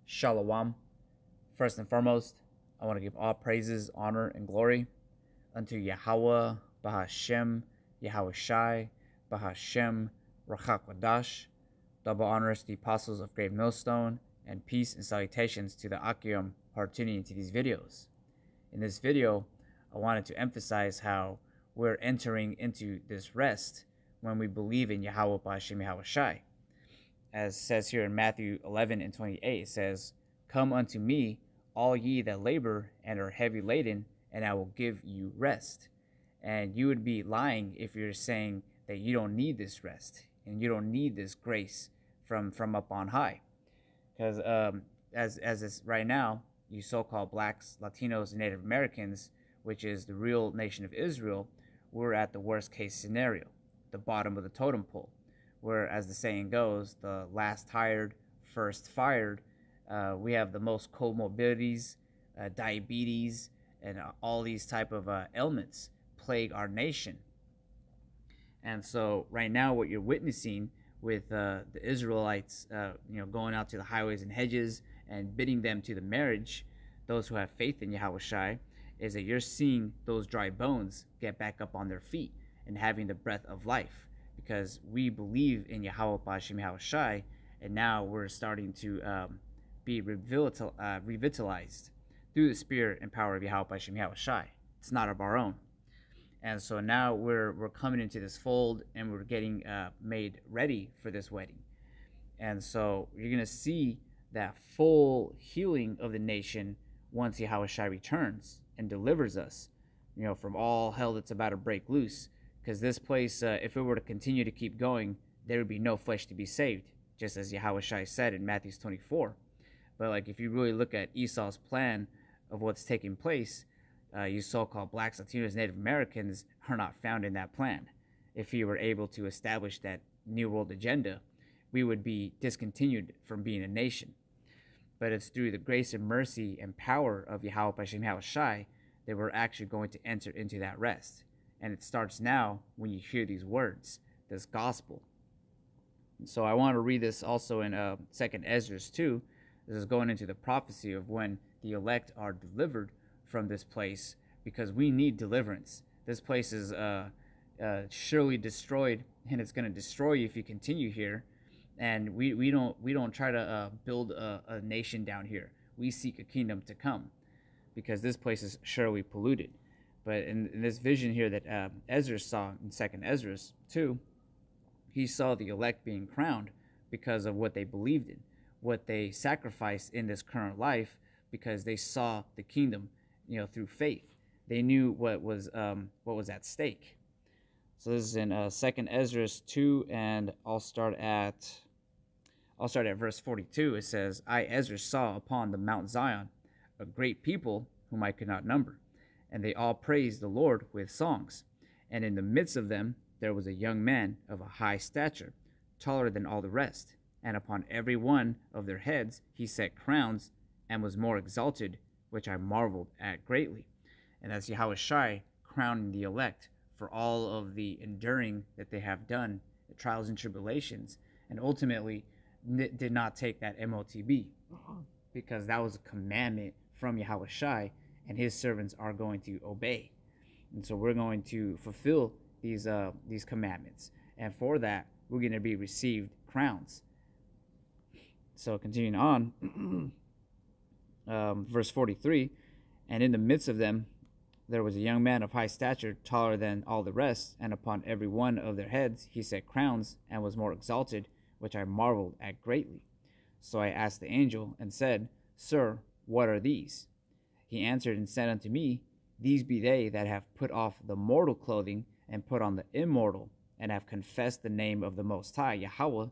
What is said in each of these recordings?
Shalom. First and foremost, I want to give all praises, honor, and glory unto Yahweh, Bahashem, Yahawashi, Bahashem, Rachakwadash. Double honors to the apostles of Grave Millstone, and peace and salutations to the Akim who are tuning into these videos. In this video, I wanted to emphasize how we're entering into this rest when we believe in Yahweh, Bahashem, Yahawashi. As says here in Matthew 11 and 28, it says, "Come unto me, all ye that labor and are heavy laden, and I will give you rest." And you would be lying if you're saying that you don't need this rest and you don't need this grace from up on high. Because as it's right now, you so-called blacks, Latinos, and Native Americans, which is the real nation of Israel, we're at the worst case scenario, the bottom of the totem pole, where, as the saying goes, the last hired, first fired. We have the most comorbidities, diabetes, and all these type of ailments plague our nation. And so right now what you're witnessing with the Israelites, going out to the highways and hedges and bidding them to the marriage, those who have faith in Yahawashi, is that you're seeing those dry bones get back up on their feet and having the breath of life, because we believe in Yahweh Bahashem Yahawashi, and now we're starting to be revitalized through the spirit and power of Yahweh Bahashem Yahawashi. It's not of our own. And so now we're coming into this fold, and we're getting made ready for this wedding. And so you're going to see that full healing of the nation once Yahawashi returns and delivers us, from all hell that's about to break loose. Because this place, if it were to continue to keep going, there would be no flesh to be saved, just as Yahawashi said in Matthew 24. But if you really look at Esau's plan of what's taking place, you so-called blacks, Latinos, Native Americans are not found in that plan. If he were able to establish that New World agenda, we would be discontinued from being a nation. But it's through the grace and mercy and power of Yahweh Bahashem Yahawashi that we're actually going to enter into that rest. And it starts now when you hear these words, this gospel. And so I want to read this also in 2nd Ezra 2. This is going into the prophecy of when the elect are delivered from this place, because we need deliverance. This place is surely destroyed, and it's going to destroy you if you continue here. And we don't try to build a nation down here. We seek a kingdom to come, because this place is surely polluted. But in this vision here that Ezra saw in 2nd Ezra 2, he saw the elect being crowned because of what they believed in, what they sacrificed in this current life, because they saw the kingdom, through faith. They knew what was at stake. So this is in 2nd Ezra 2, and I'll start at verse 42. It says, "I, Ezra, saw upon the Mount Zion a great people whom I could not number, and they all praised the Lord with songs. And in the midst of them there was a young man of a high stature, taller than all the rest. And upon every one of their heads he set crowns, and was more exalted, which I marveled at greatly." And that's Yahawashi crowning the elect for all of the enduring that they have done, the trials and tribulations, and ultimately did not take that MOTB, because that was a commandment from Yahawashi, and his servants are going to obey. And so we're going to fulfill these commandments, and for that we're going to be received crowns. So continuing on, verse 43, "And in the midst of them there was a young man of high stature, taller than all the rest, and upon every one of their heads he set crowns, and was more exalted, which I marveled at greatly. So I asked the angel, and said, Sir, what are these? He answered and said unto me, These be they that have put off the mortal clothing, and put on the immortal, and have confessed the name of the Most High, Yahweh.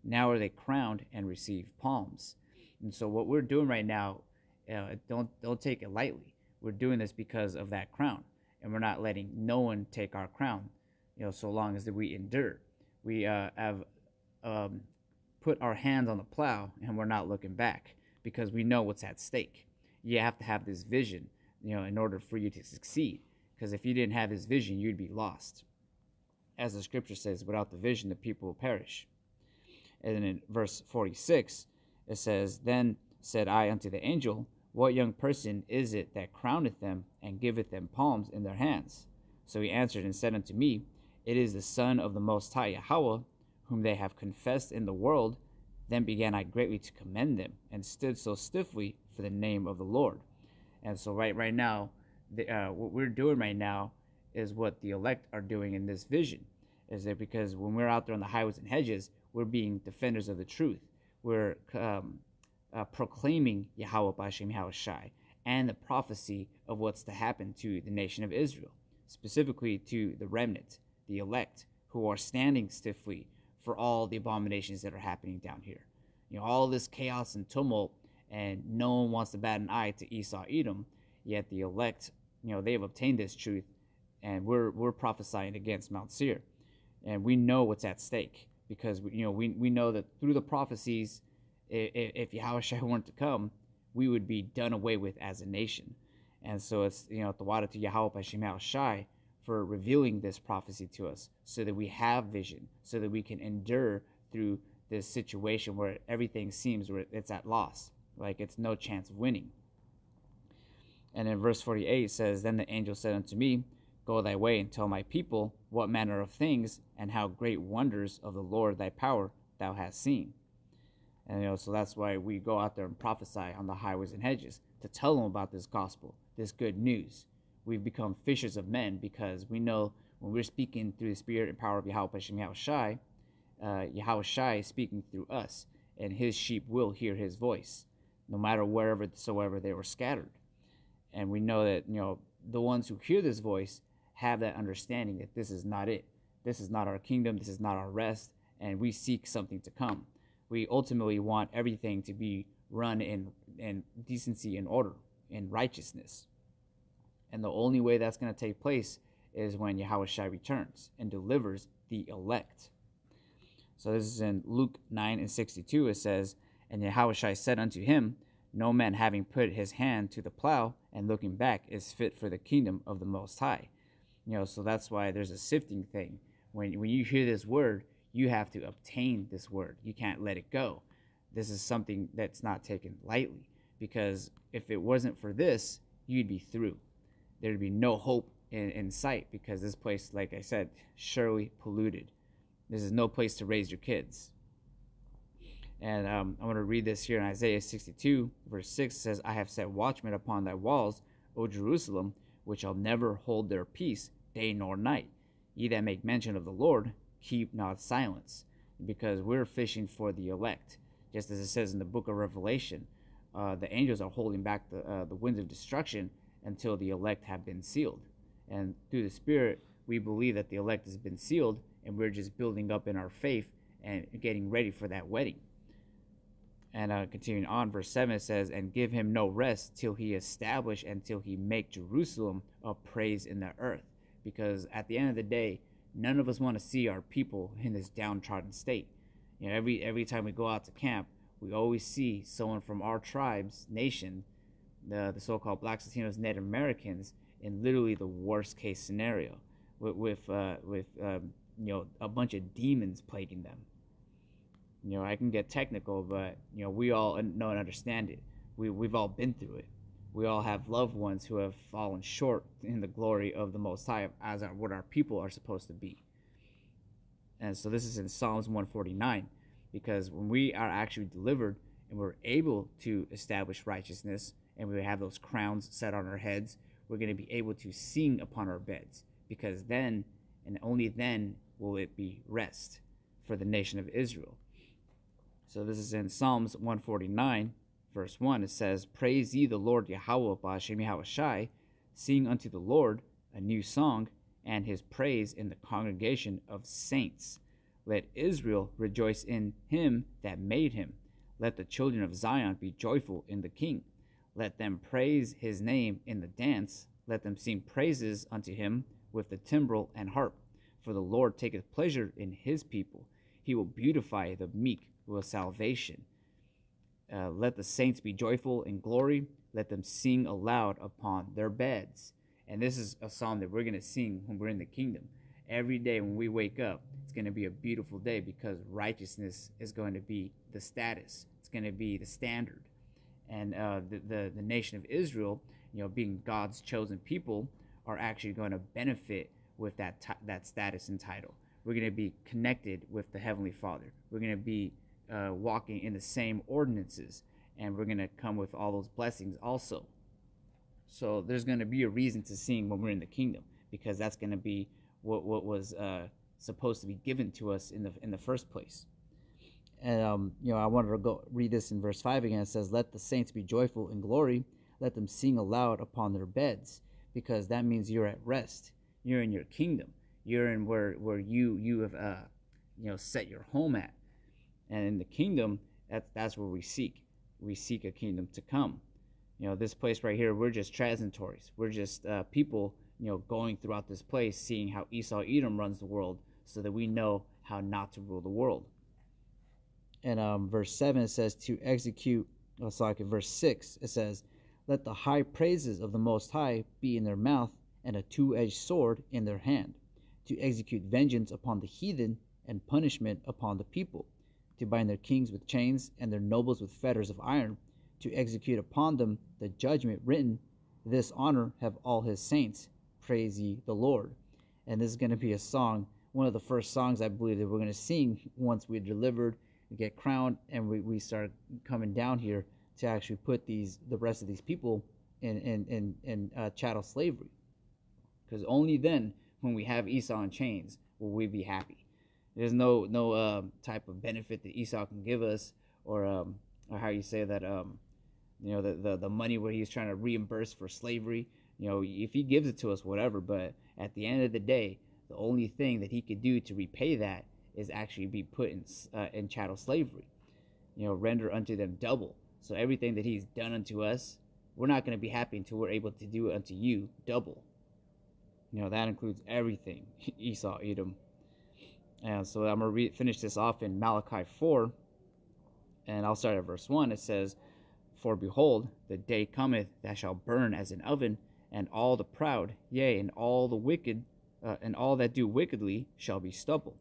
Now are they crowned and receive palms." And so what we're doing right now, don't take it lightly. We're doing this because of that crown, and we're not letting no one take our crown, so long as we endure. We have put our hands on the plow, and we're not looking back, because we know what's at stake. You have to have this vision, in order for you to succeed, because if you didn't have this vision, you'd be lost. As the scripture says, without the vision, the people will perish. And then in verse 46, it says, "Then Said I unto the angel, what young person is it that crowneth them, and giveth them palms in their hands? So he answered and said unto me, it is the Son of the Most High Yahweh, whom they have confessed in the world. Then began I greatly to commend them, and stood so stiffly for the name of the Lord. And so right now, what we're doing right now is what the elect are doing in this vision. Is that because when we're out there on the highways and hedges, we're being defenders of the truth. We're proclaiming Yahweh B'Hashem Yahawashi and the prophecy of what's to happen to the nation of Israel, specifically to the remnant, the elect, who are standing stiffly for all the abominations that are happening down here. All this chaos and tumult, and no one wants to bat an eye to Esau, Edom, yet the elect, they have obtained this truth, and we're prophesying against Mount Seir, and we know what's at stake, because we know that through the prophecies, if Yahawashi weren't to come, we would be done away with as a nation. And so it's Tawada to Yahweh B'Hashem Yahawashi for revealing this prophecy to us, so that we have vision, so that we can endure through this situation where everything seems where it's at loss, like it's no chance of winning. And in verse 48 says, then the angel said unto me, go thy way and tell my people what manner of things and how great wonders of the Lord thy power thou hast seen. And so that's why we go out there and prophesy on the highways and hedges, to tell them about this gospel, this good news. We've become fishers of men, because we know when we're speaking through the spirit and power of Yahweh B'Hashem Yahawashi, Yahawashi is speaking through us, and his sheep will hear his voice, no matter wherever soever they were scattered. And we know that the ones who hear this voice have that understanding that this is not it. This is not our kingdom. This is not our rest. And we seek something to come. We ultimately want everything to be run in decency and order, in righteousness. And the only way that's going to take place is when Yahawashi returns and delivers the elect. So this is in Luke 9:62. It says, and Yahawashi said unto him, no man having put his hand to the plow and looking back is fit for the kingdom of the Most High. So that's why there's a sifting thing. When you hear this word, you have to obtain this word. You can't let it go. This is something that's not taken lightly, because if it wasn't for this, you'd be through. There'd be no hope in sight, because this place, like I said, surely polluted. This is no place to raise your kids. And I'm going to read this here in Isaiah 62, verse 6. Says, I have set watchmen upon thy walls, O Jerusalem, which shall never hold their peace day nor night. Ye that make mention of the Lord, keep not silence. Because we're fishing for the elect. Just as it says in the book of Revelation, the angels are holding back the winds of destruction until the elect have been sealed. And through the Spirit, we believe that the elect has been sealed, and we're just building up in our faith and getting ready for that wedding. And continuing on, verse 7, it says, and give him no rest till he establish and till he make Jerusalem a praise in the earth. Because at the end of the day, none of us want to see our people in this downtrodden state. Every time we go out to camp, we always see someone from our tribe's nation, the so-called Blacks, Latinos, Native Americans, in literally the worst case scenario, with a bunch of demons plaguing them. I can get technical, but we all know and understand it. We've all been through it. We all have loved ones who have fallen short in the glory of the Most High, as what our people are supposed to be. And so this is in Psalms 149, because when we are actually delivered and we're able to establish righteousness, and we have those crowns set on our heads, we're going to be able to sing upon our beds, because then and only then will it be rest for the nation of Israel. So this is in Psalms 149, verse 1. It says, praise ye the Lord Yahweh B'Hashem Yahawashi, sing unto the Lord a new song, and his praise in the congregation of saints. Let Israel rejoice in him that made him. Let the children of Zion be joyful in the King. Let them praise his name in the dance. Let them sing praises unto him with the timbrel and harp. For the Lord taketh pleasure in his people. He will beautify the meek with salvation. Let the saints be joyful in glory. Let them sing aloud upon their beds. And this is a psalm that we're going to sing when we're in the kingdom. Every day when we wake up, it's going to be a beautiful day, because righteousness is going to be the status. It's going to be the standard. and the nation of Israel, being God's chosen people, are actually going to benefit with that status and title. We're going to be connected with the Heavenly Father. We're going to be walking in the same ordinances, and we're going to come with all those blessings also. So there's going to be a reason to sing when we're in the kingdom, because that's going to be what was supposed to be given to us in the first place. And I wanted to go read this in verse 5 again. It says, "Let the saints be joyful in glory. Let them sing aloud upon their beds," because that means you're at rest. You're in your kingdom. You're in where you have set your home at. And in the kingdom, that's where we seek. We seek a kingdom to come. This place right here, we're just transitories. We're just people, going throughout this place, seeing how Esau Edom runs the world, so that we know how not to rule the world. And verse 7, it says to execute. Verse 6, it says, "Let the high praises of the Most High be in their mouth, and a two-edged sword in their hand, to execute vengeance upon the heathen and punishment upon the people, to bind their kings with chains and their nobles with fetters of iron, to execute upon them the judgment written, this honor have all his saints, praise ye the Lord." And this is going to be a song, one of the first songs I believe that we're going to sing once we're delivered, we get crowned, and we start coming down here to actually put the rest of these people in chattel slavery. Because only then, when we have Esau in chains, will we be happy. There's no type of benefit that Esau can give us, or how you say that, the money where he's trying to reimburse for slavery. If he gives it to us, whatever. But at the end of the day, the only thing that he could do to repay that is actually be put in chattel slavery. Render unto them double. So everything that he's done unto us, we're not going to be happy until we're able to do it unto you double. That includes everything, Esau, Edom. And so I'm going to finish this off in Malachi 4, and I'll start at verse 1. It says, "For behold, the day cometh that shall burn as an oven, and all the proud, yea, and all the wicked, and all that do wickedly shall be stubble.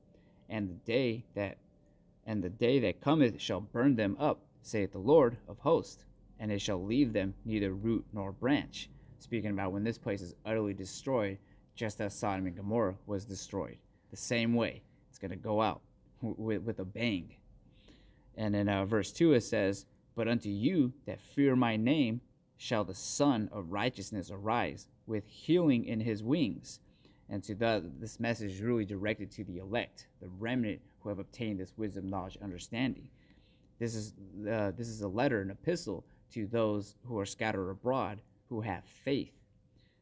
And the day that cometh shall burn them up, saith the Lord of hosts, and it shall leave them neither root nor branch." Speaking about when this place is utterly destroyed, just as Sodom and Gomorrah was destroyed. The same way, it's going to go out with a bang. And in verse 2 it says, "But unto you that fear my name shall the Son of Righteousness arise, with healing in his wings." And so this message is really directed to the elect, the remnant who have obtained this wisdom, knowledge, understanding. This is a letter, an epistle to those who are scattered abroad, who have faith.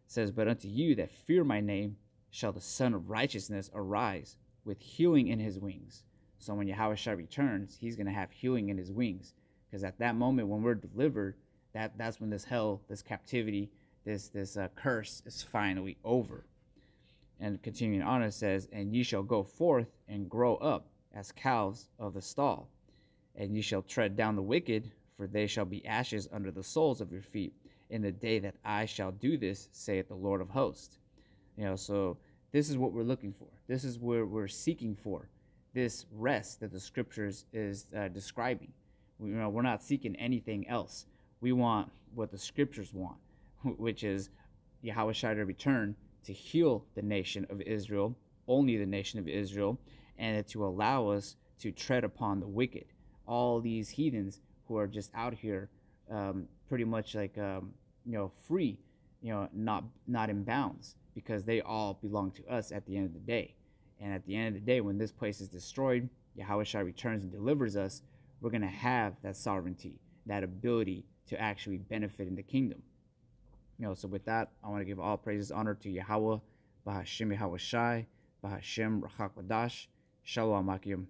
It says, "But unto you that fear my name shall the Son of Righteousness arise, with healing in his wings." So when Yahawashi returns, he's going to have healing in his wings. Because at that moment when we're delivered, that's when this hell, this captivity, this curse is finally over. And continuing on, it says, "And ye shall go forth and grow up as calves of the stall. And ye shall tread down the wicked, for they shall be ashes under the soles of your feet, in the day that I shall do this, saith the Lord of hosts." So this is what we're looking for. This is where we're seeking for, this rest that the scriptures is describing. We're not seeking anything else. We want what the scriptures want, which is Yahawashi to return to heal the nation of Israel, only the nation of Israel, and to allow us to tread upon the wicked. All these heathens who are just out here pretty much like, free, not in bounds, because they all belong to us at the end of the day. And at the end of the day, when this place is destroyed, Yahawashi returns and delivers us, we're going to have that sovereignty, that ability to actually benefit in the kingdom. So with that, I want to give all praises, honor to Yahweh, Bahashem Yahawashi, Bahashem Rachak Wadash, Shalom Akim.